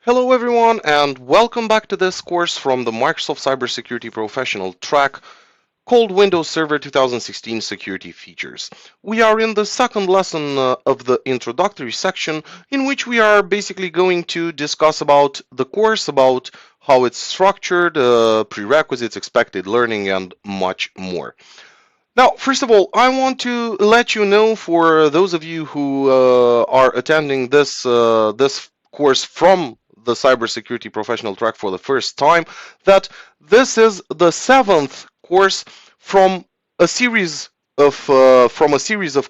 Hello everyone and welcome back to this course from the Microsoft Cybersecurity Professional track called Windows Server 2016 Security Features. We are in the second lesson of the introductory section in which we are basically going to discuss about the course, about how it's structured, prerequisites, expected learning, and much more. Now, first of all, I want to let you know for those of you who are attending this course from the cybersecurity professional track for the first time that this is the seventh course from a series of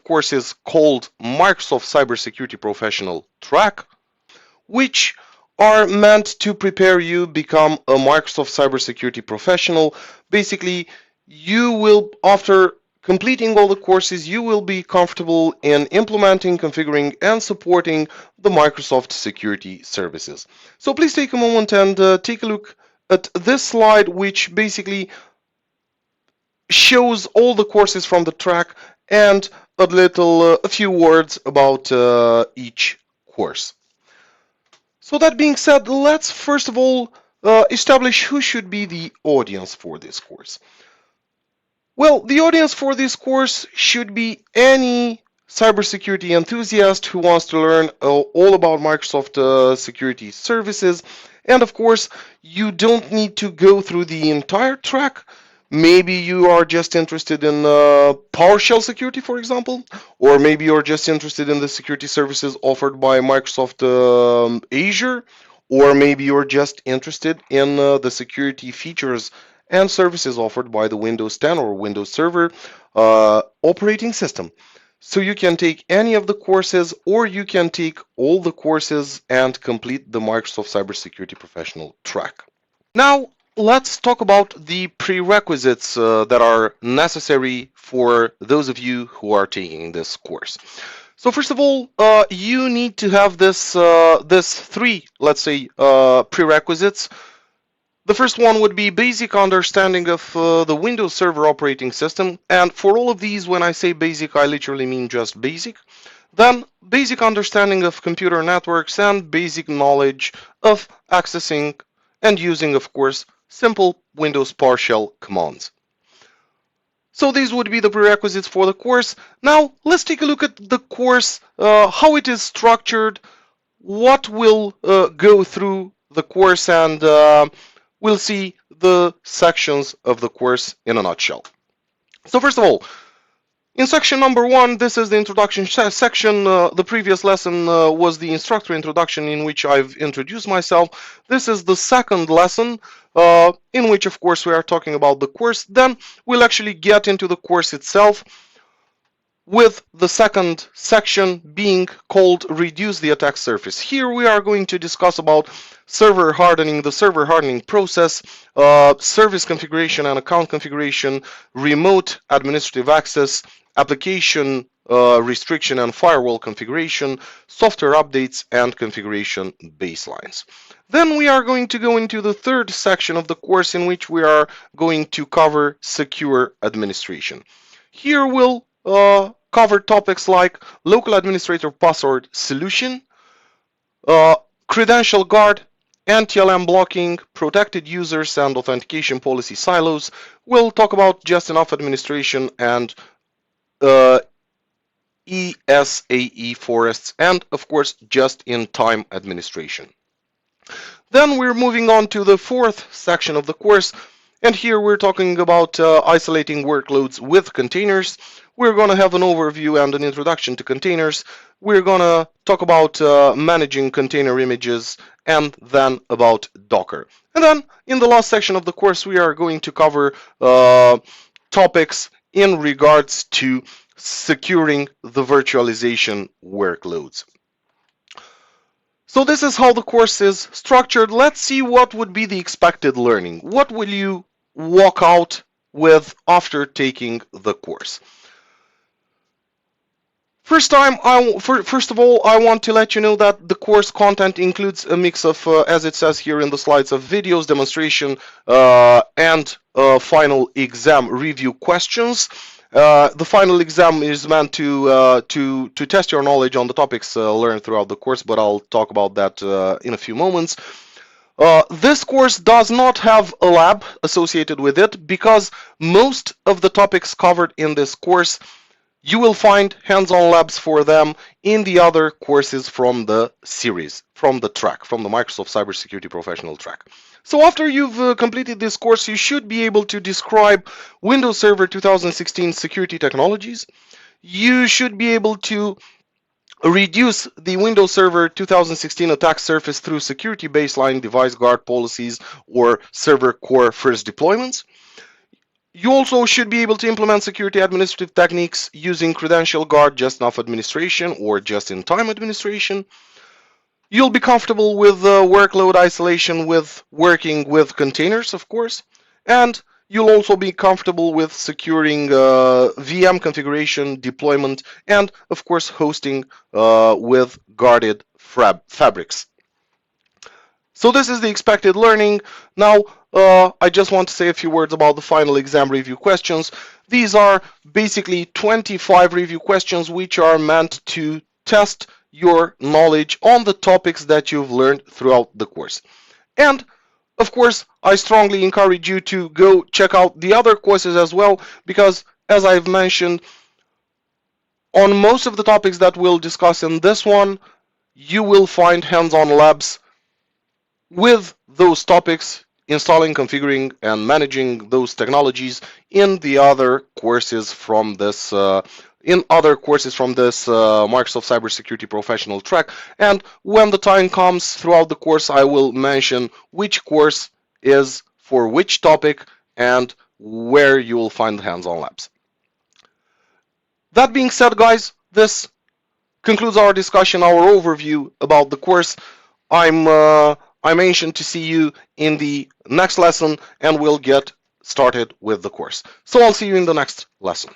courses called Microsoft Cybersecurity Professional track, which are meant to prepare you become a Microsoft cybersecurity professional. Basically, you will, after completing all the courses, you will be comfortable in implementing, configuring, and supporting the Microsoft security services. So please take a moment and take a look at this slide, which basically shows all the courses from the track and a few words about each course. So that being said, let's first of all establish who should be the audience for this course. Well, the audience for this course should be any cybersecurity enthusiast who wants to learn all about Microsoft security services. And of course, you don't need to go through the entire track. Maybe you are just interested in PowerShell security, for example, or maybe you're just interested in the security services offered by Microsoft Azure, or maybe you're just interested in the security features and services offered by the Windows 10 or Windows Server operating system. So you can take any of the courses, or you can take all the courses and complete the Microsoft Cybersecurity Professional track. Now, let's talk about the prerequisites that are necessary for those of you who are taking this course. So first of all, you need to have this three, let's say, prerequisites. The first one would be basic understanding of the Windows Server operating system. And for all of these, when I say basic, I literally mean just basic. Then basic understanding of computer networks and basic knowledge of accessing and using, of course, simple Windows PowerShell commands. So these would be the prerequisites for the course. Now let's take a look at the course, how it is structured, what will go through the course, and we'll see the sections of the course in a nutshell. So first of all, in section number 1, this is the introduction section. The previous lesson was the instructor introduction, in which I've introduced myself. This is the second lesson, in which, of course, we are talking about the course. Then we'll actually get into the course itself, with the second section being called Reduce the Attack Surface. Here we are going to discuss about server hardening, the server hardening process, service configuration and account configuration, remote administrative access, application restriction and firewall configuration, software updates, and configuration baselines. Then we are going to go into the third section of the course, in which we are going to cover secure administration. Here we'll cover topics like local administrator password solution, Credential Guard, anti-LM blocking, protected users and authentication policy silos. We'll talk about just enough administration and ESAE forests, and of course just-in-time administration. Then we're moving on to the fourth section of the course, and here we're talking about isolating workloads with containers. We're going to have an overview and an introduction to containers. We're going to talk about managing container images, and then about Docker. And then in the last section of the course, we are going to cover topics in regards to securing the virtualization workloads. So this is how the course is structured. Let's see what would be the expected learning. What will you walk out with after taking the course? First of all, I want to let you know that the course content includes a mix of, as it says here in the slides, of videos, demonstration, and final exam review questions. The final exam is meant to test your knowledge on the topics learned throughout the course, but I'll talk about that in a few moments. This course does not have a lab associated with it because most of the topics covered in this course you will find hands-on labs for them in the other courses from the series, from the track, from the Microsoft Cybersecurity Professional track. So after you've completed this course, you should be able to describe Windows Server 2016 security technologies. You should be able to reduce the Windows Server 2016 attack surface through security baseline, device guard policies, or server core first deployments. You also should be able to implement security administrative techniques using Credential Guard just-enough administration or just-in-time administration. You'll be comfortable with workload isolation with working with containers, of course, and you'll also be comfortable with securing VM configuration, deployment, and of course hosting with guarded fabrics. So this is the expected learning. Now, I just want to say a few words about the final exam review questions. These are basically 25 review questions which are meant to test your knowledge on the topics that you've learned throughout the course. And of course, I strongly encourage you to go check out the other courses as well, because as I've mentioned, on most of the topics that we'll discuss in this one, you will find hands-on labs with those topics, installing, configuring, and managing those technologies in the other courses from this Microsoft Cybersecurity Professional track. And when the time comes throughout the course, I will mention which course is for which topic and where you will find hands-on labs. That being said, guys, this concludes our discussion, our overview about the course. I'm anxious to see you in the next lesson, and we'll get started with the course. So I'll see you in the next lesson.